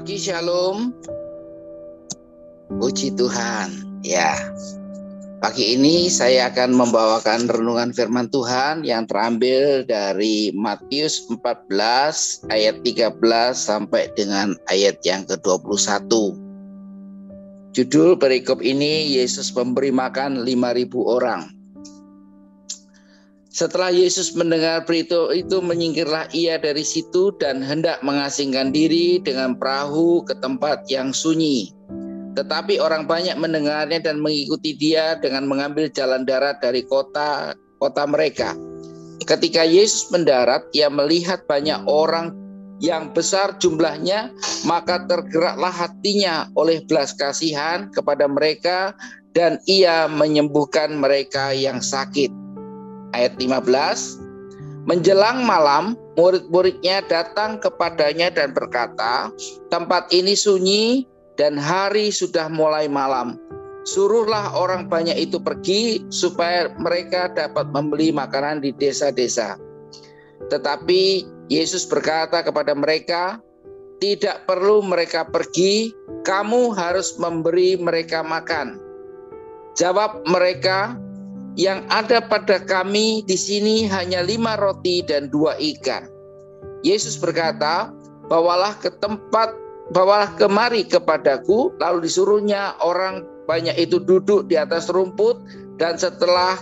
pagi, Shalom. Puji Tuhan. Ya, pagi ini saya akan membawakan renungan firman Tuhan yang terambil dari Matius 14 ayat 13 sampai dengan ayat yang ke-21. Judul perikop ini, Yesus memberi makan 5.000 orang. Setelah Yesus mendengar berita itu, menyingkirlah ia dari situ dan hendak mengasingkan diri dengan perahu ke tempat yang sunyi. Tetapi orang banyak mendengarnya dan mengikuti dia dengan mengambil jalan darat dari kota mereka. Ketika Yesus mendarat, ia melihat banyak orang yang besar jumlahnya, maka tergeraklah hatinya oleh belas kasihan kepada mereka, dan ia menyembuhkan mereka yang sakit. Ayat 15, menjelang malam, murid-muridnya datang kepadanya dan berkata, tempat ini sunyi dan hari sudah mulai malam. Suruhlah orang banyak itu pergi supaya mereka dapat membeli makanan di desa-desa. Tetapi Yesus berkata kepada mereka, tidak perlu mereka pergi, kamu harus memberi mereka makan. Jawab mereka, yang ada pada kami di sini hanya 5 roti dan 2 ikan. Yesus berkata, bawalah kemari kepadaku. Lalu disuruhnya orang banyak itu duduk di atas rumput, dan setelah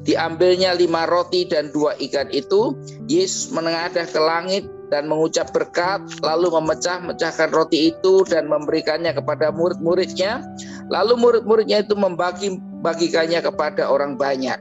diambilnya 5 roti dan 2 ikan itu, Yesus menengadah ke langit dan mengucap berkat, lalu memecah-mecahkan roti itu dan memberikannya kepada murid-muridnya. Lalu murid-muridnya itu membagikannya kepada orang banyak.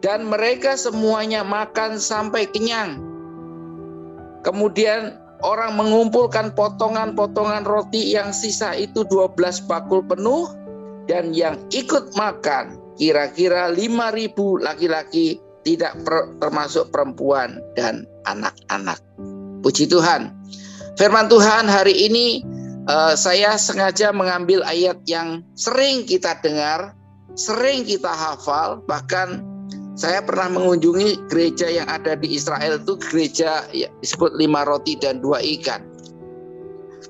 Dan mereka semuanya makan sampai kenyang. Kemudian orang mengumpulkan potongan-potongan roti yang sisa itu 12 bakul penuh, dan yang ikut makan kira-kira 5.000 laki-laki, tidak termasuk perempuan dan anak-anak. Puji Tuhan. Firman Tuhan hari ini saya sengaja mengambil ayat yang sering kita dengar, sering kita hafal. Bahkan saya pernah mengunjungi gereja yang ada di Israel, itu gereja disebut 5 roti dan 2 ikan.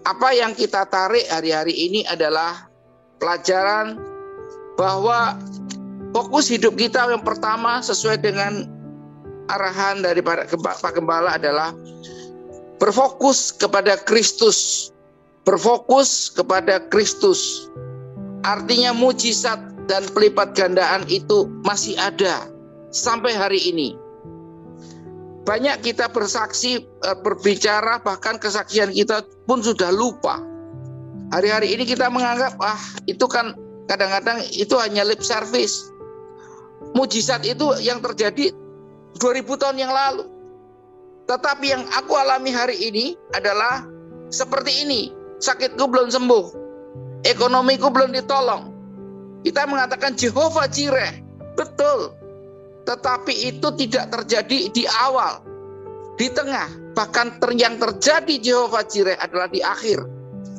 Apa yang kita tarik hari-hari ini adalah pelajaran bahwa fokus hidup kita yang pertama sesuai dengan arahan dari Pak Gembala adalah berfokus kepada Kristus. Berfokus kepada Kristus. Artinya mujizat dan pelipat gandaan itu masih ada sampai hari ini. Banyak kita bersaksi, berbicara, bahkan kesaksian kita pun sudah lupa. Hari-hari ini kita menganggap, itu kan kadang-kadang itu hanya lip service. Mujizat itu yang terjadi 2000 tahun yang lalu. Tetapi yang aku alami hari ini adalah seperti ini. Sakitku belum sembuh, ekonomiku belum ditolong. Kita mengatakan Jehovah Jireh, betul. Tetapi itu tidak terjadi di awal, di tengah. Bahkan yang terjadi Jehovah Jireh adalah di akhir.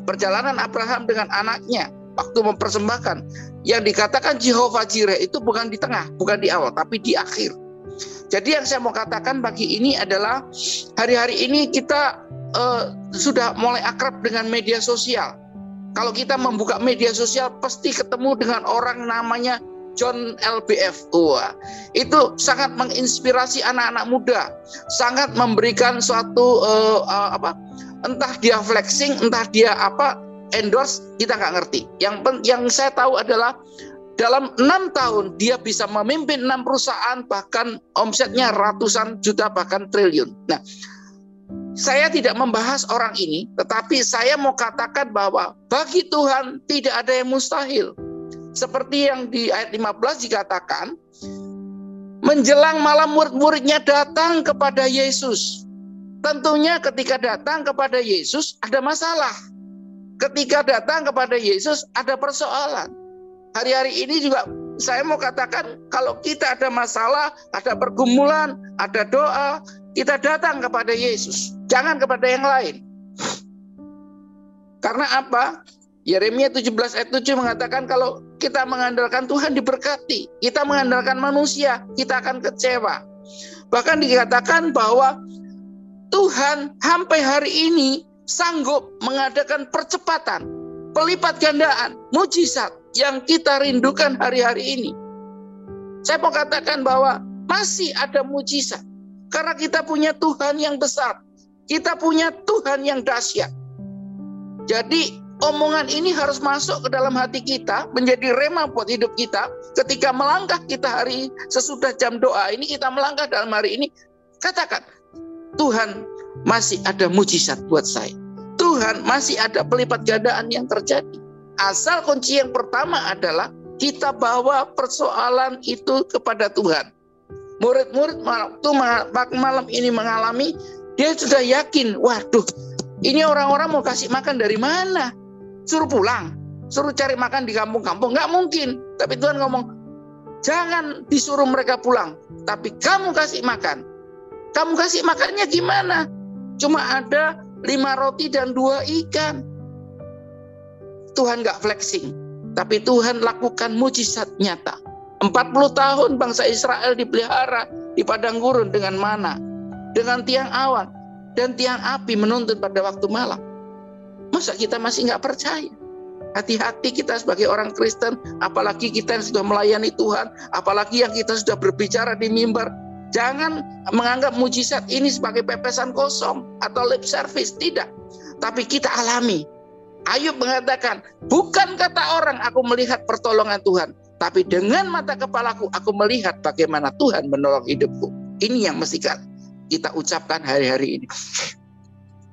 Perjalanan Abraham dengan anaknya waktu mempersembahkan, yang dikatakan Jehovah Jireh itu bukan di tengah, bukan di awal, tapi di akhir. Jadi yang saya mau katakan pagi ini adalah hari-hari ini kita sudah mulai akrab dengan media sosial. Kalau kita membuka media sosial pasti ketemu dengan orang namanya John LBF. Itu sangat menginspirasi anak-anak muda, sangat memberikan suatu entah dia flexing, entah dia endorse, kita nggak ngerti. Yang saya tahu adalah dalam 6 tahun dia bisa memimpin 6 perusahaan, bahkan omsetnya ratusan juta, bahkan triliun. Nah, saya tidak membahas orang ini, tetapi saya mau katakan bahwa bagi Tuhan tidak ada yang mustahil. Seperti yang di ayat 15 dikatakan, menjelang malam murid-muridnya datang kepada Yesus. Tentunya ketika datang kepada Yesus ada masalah. Ketika datang kepada Yesus ada persoalan. Hari-hari ini juga saya mau katakan, kalau kita ada masalah, ada pergumulan, ada doa, kita datang kepada Yesus, jangan kepada yang lain. Karena apa? Yeremia 17 ayat 7 mengatakan kalau kita mengandalkan Tuhan diberkati, kita mengandalkan manusia, kita akan kecewa. Bahkan dikatakan bahwa Tuhan sampai hari ini sanggup mengadakan percepatan, pelipat gandaan, mujizat yang kita rindukan hari-hari ini. Saya mau katakan bahwa masih ada mujizat. Karena kita punya Tuhan yang besar. Kita punya Tuhan yang dahsyat. Jadi omongan ini harus masuk ke dalam hati kita, menjadi rema buat hidup kita. Ketika melangkah kita hari sesudah jam doa ini, kita melangkah dalam hari ini, katakan, Tuhan masih ada mujizat buat saya. Tuhan masih ada pelipat gandaan yang terjadi. Asal kunci yang pertama adalah kita bawa persoalan itu kepada Tuhan. Murid-murid waktu malam ini mengalami, dia sudah yakin, waduh, ini orang-orang mau kasih makan dari mana? Suruh pulang, suruh cari makan di kampung-kampung, nggak mungkin. Tapi Tuhan ngomong, jangan disuruh mereka pulang, tapi kamu kasih makan. Kamu kasih makannya gimana? Cuma ada 5 roti dan 2 ikan. Tuhan nggak flexing, tapi Tuhan lakukan mujizat nyata. 40 tahun bangsa Israel dipelihara di padang gurun dengan mana, dengan tiang awan dan tiang api menuntun pada waktu malam. Masa kita masih nggak percaya? Hati-hati kita sebagai orang Kristen, apalagi kita yang sudah melayani Tuhan, apalagi yang kita sudah berbicara di mimbar. Jangan menganggap mujizat ini sebagai pepesan kosong atau lip service, tidak. Tapi kita alami. Ayub mengatakan, bukan kata orang aku melihat pertolongan Tuhan, tapi dengan mata kepalaku aku melihat bagaimana Tuhan menolong hidupku. Ini yang mesti kita ucapkan hari-hari ini.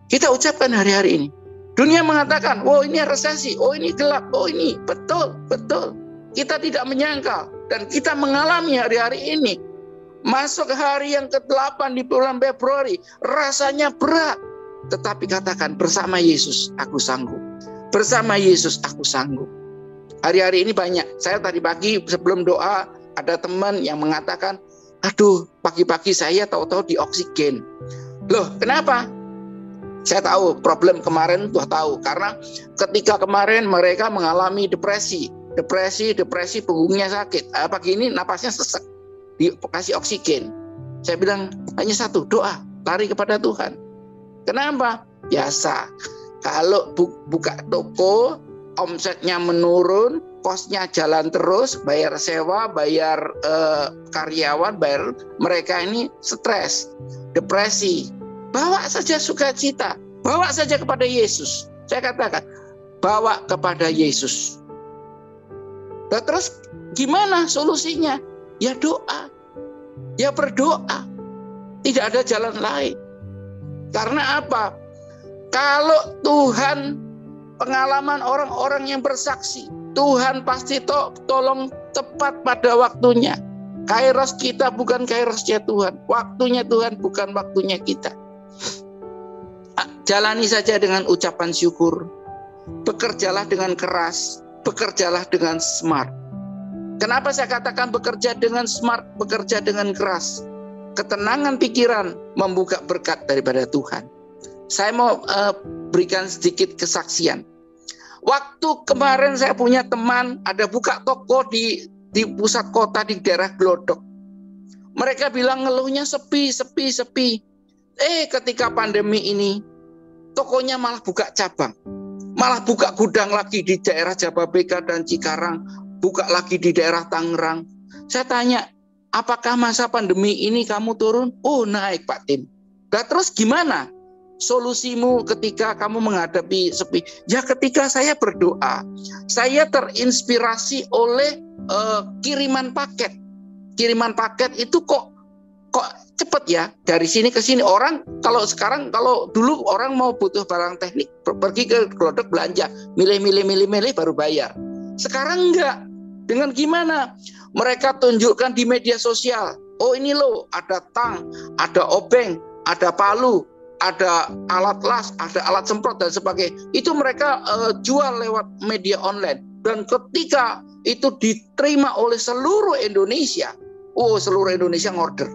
Kita ucapkan hari-hari ini. Dunia mengatakan, oh ini resesi, oh ini gelap, oh ini betul. Kita tidak menyangkal dan kita mengalami hari-hari ini. Masuk hari yang ke-8 di bulan Februari, rasanya berat. Tetapi katakan, bersama Yesus aku sanggup. Bersama Yesus aku sanggup. Hari-hari ini banyak. Saya tadi pagi sebelum doa, ada teman yang mengatakan, aduh pagi-pagi saya tahu-tahu di oksigen. Loh kenapa? Saya tahu problem kemarin, tuh tahu. Karena ketika kemarin mereka mengalami depresi punggungnya sakit. Pagi ini napasnya sesek, dikasih oksigen. Saya bilang hanya satu, doa, lari kepada Tuhan. Kenapa? Biasa. Kalau buka toko, omsetnya menurun, kosnya jalan terus, bayar sewa, bayar karyawan, bayar mereka ini stres, depresi. Bawa saja sukacita, bawa saja kepada Yesus. Saya katakan, bawa kepada Yesus. Nah, terus gimana solusinya? Ya doa, ya berdoa. Tidak ada jalan lain. Karena apa? Kalau Tuhan, pengalaman orang-orang yang bersaksi, Tuhan pasti tolong tepat pada waktunya. Kairos kita bukan kairosnya Tuhan. Waktunya Tuhan bukan waktunya kita. Jalani saja dengan ucapan syukur. Bekerjalah dengan keras. Bekerjalah dengan smart. Kenapa saya katakan bekerja dengan smart, bekerja dengan keras? Ketenangan pikiran membuka berkat daripada Tuhan. Saya mau berikan sedikit kesaksian. Waktu kemarin saya punya teman ada buka toko di pusat kota di daerah Glodok. Mereka bilang ngeluhnya sepi. Ketika pandemi ini tokonya malah buka cabang, malah buka gudang lagi di daerah Jababeka dan Cikarang, buka lagi di daerah Tangerang. Saya tanya, apakah masa pandemi ini kamu turun? Oh naik Pak Tim. Nah, terus gimana solusimu ketika kamu menghadapi sepi? Ya ketika saya berdoa, saya terinspirasi oleh kiriman paket. Kiriman paket itu kok cepet ya, dari sini ke sini. Orang kalau dulu orang mau butuh barang teknik pergi ke Glodok belanja, milih baru bayar. Sekarang enggak. Dengan gimana? Mereka tunjukkan di media sosial. Oh ini loh, ada tang, ada obeng, ada palu, ada alat las, ada alat semprot dan sebagainya. Itu mereka jual lewat media online. Dan ketika itu diterima oleh seluruh Indonesia, seluruh Indonesia ngorder.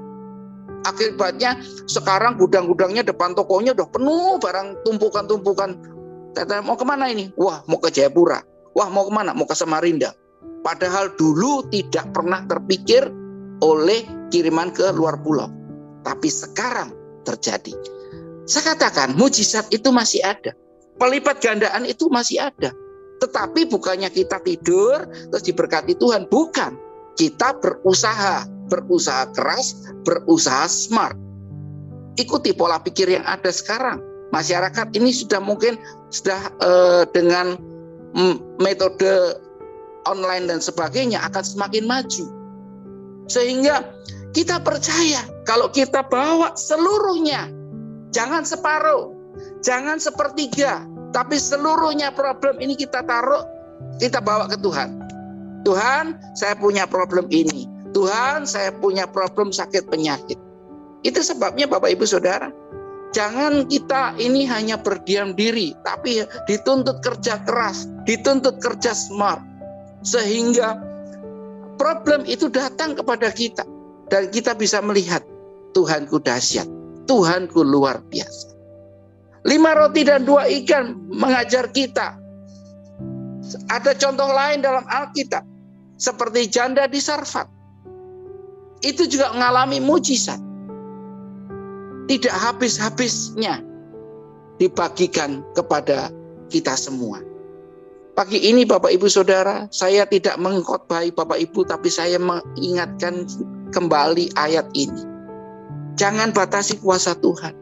Akibatnya sekarang gudang-gudangnya depan tokonya udah penuh barang tumpukan-tumpukan. Tanya, mau kemana ini? Wah mau ke Jayapura. Wah mau kemana? Mau ke Samarinda. Padahal dulu tidak pernah terpikir oleh kiriman ke luar pulau. Tapi sekarang terjadi. Saya katakan mujizat itu masih ada. Pelipat gandaan itu masih ada. Tetapi bukannya kita tidur terus diberkati Tuhan. Bukan. Kita berusaha keras, berusaha smart. Ikuti pola pikir yang ada sekarang. Masyarakat ini sudah dengan metode online dan sebagainya akan semakin maju. Sehingga kita percaya kalau kita bawa seluruhnya, jangan separuh, jangan sepertiga, tapi seluruhnya problem ini kita taruh, kita bawa ke Tuhan. Tuhan, saya punya problem ini. Tuhan, saya punya problem sakit penyakit. Itu sebabnya Bapak Ibu Saudara, jangan kita ini hanya berdiam diri, tapi dituntut kerja keras, dituntut kerja smart. Sehingga problem itu datang kepada kita. Dan kita bisa melihat, Tuhanku dahsyat, Tuhanku luar biasa. 5 roti dan 2 ikan mengajar kita. Ada contoh lain dalam Alkitab, seperti janda di Sarfat. Itu juga mengalami mujizat. Tidak habis-habisnya dibagikan kepada kita semua. Pagi ini Bapak Ibu Saudara, saya tidak mengkhotbahi Bapak Ibu, tapi saya mengingatkan kembali ayat ini. Jangan batasi kuasa Tuhan.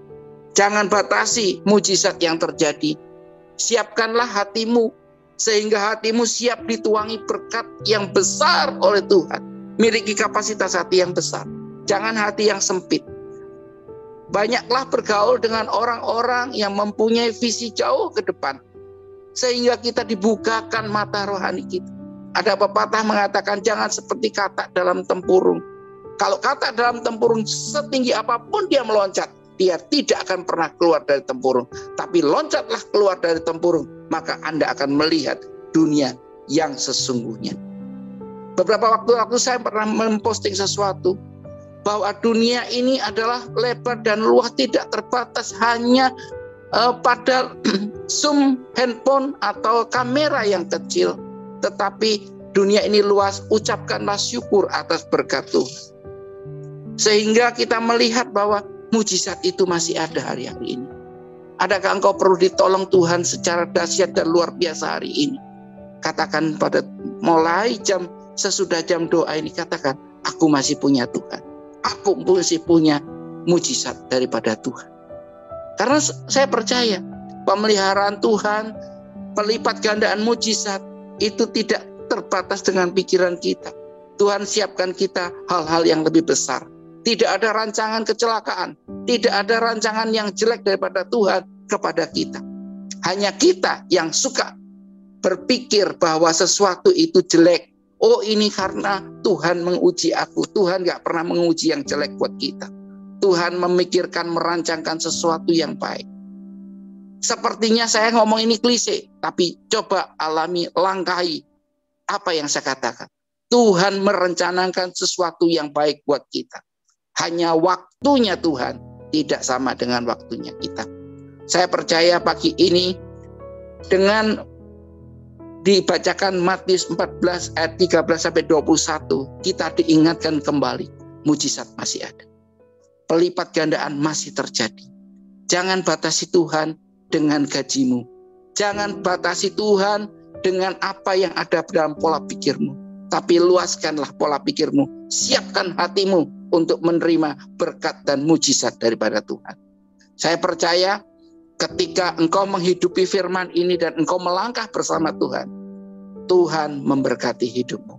Jangan batasi mujizat yang terjadi. Siapkanlah hatimu, sehingga hatimu siap dituangi berkat yang besar oleh Tuhan. Miliki kapasitas hati yang besar. Jangan hati yang sempit. Banyaklah bergaul dengan orang-orang yang mempunyai visi jauh ke depan, sehingga kita dibukakan mata rohani kita. Ada pepatah mengatakan jangan seperti katak dalam tempurung. Kalau katak dalam tempurung setinggi apapun dia meloncat, dia tidak akan pernah keluar dari tempurung. Tapi loncatlah keluar dari tempurung, maka Anda akan melihat dunia yang sesungguhnya. Beberapa waktu saya pernah memposting sesuatu, bahwa dunia ini adalah lebar dan luas, tidak terbatas hanya pada zoom handphone atau kamera yang kecil. Tetapi dunia ini luas, ucapkanlah syukur atas berkat Tuhan. Sehingga kita melihat bahwa mujizat itu masih ada hari-hari ini. Adakah engkau perlu ditolong Tuhan secara dahsyat dan luar biasa hari ini? Katakan pada mulai sesudah jam doa ini, katakan, aku masih punya Tuhan. Aku masih punya mujizat daripada Tuhan. Karena saya percaya pemeliharaan Tuhan, pelipat gandaan mujizat itu tidak terbatas dengan pikiran kita. Tuhan siapkan kita hal-hal yang lebih besar. Tidak ada rancangan kecelakaan, tidak ada rancangan yang jelek daripada Tuhan kepada kita. Hanya kita yang suka berpikir bahwa sesuatu itu jelek. Oh, ini karena Tuhan menguji aku. Tuhan gak pernah menguji yang jelek buat kita. Tuhan memikirkan, merancangkan sesuatu yang baik. Sepertinya saya ngomong ini klise, tapi coba alami, langkahi apa yang saya katakan. Tuhan merencanakan sesuatu yang baik buat kita. Hanya waktunya Tuhan tidak sama dengan waktunya kita. Saya percaya pagi ini dengan dibacakan Matius 14 ayat 13 sampai 21, kita diingatkan kembali, mujizat masih ada. Pelipat gandaan masih terjadi. Jangan batasi Tuhan dengan gajimu. Jangan batasi Tuhan dengan apa yang ada dalam pola pikirmu. Tapi luaskanlah pola pikirmu. Siapkan hatimu untuk menerima berkat dan mujizat daripada Tuhan. Saya percaya ketika engkau menghidupi firman ini dan engkau melangkah bersama Tuhan, Tuhan memberkati hidupmu.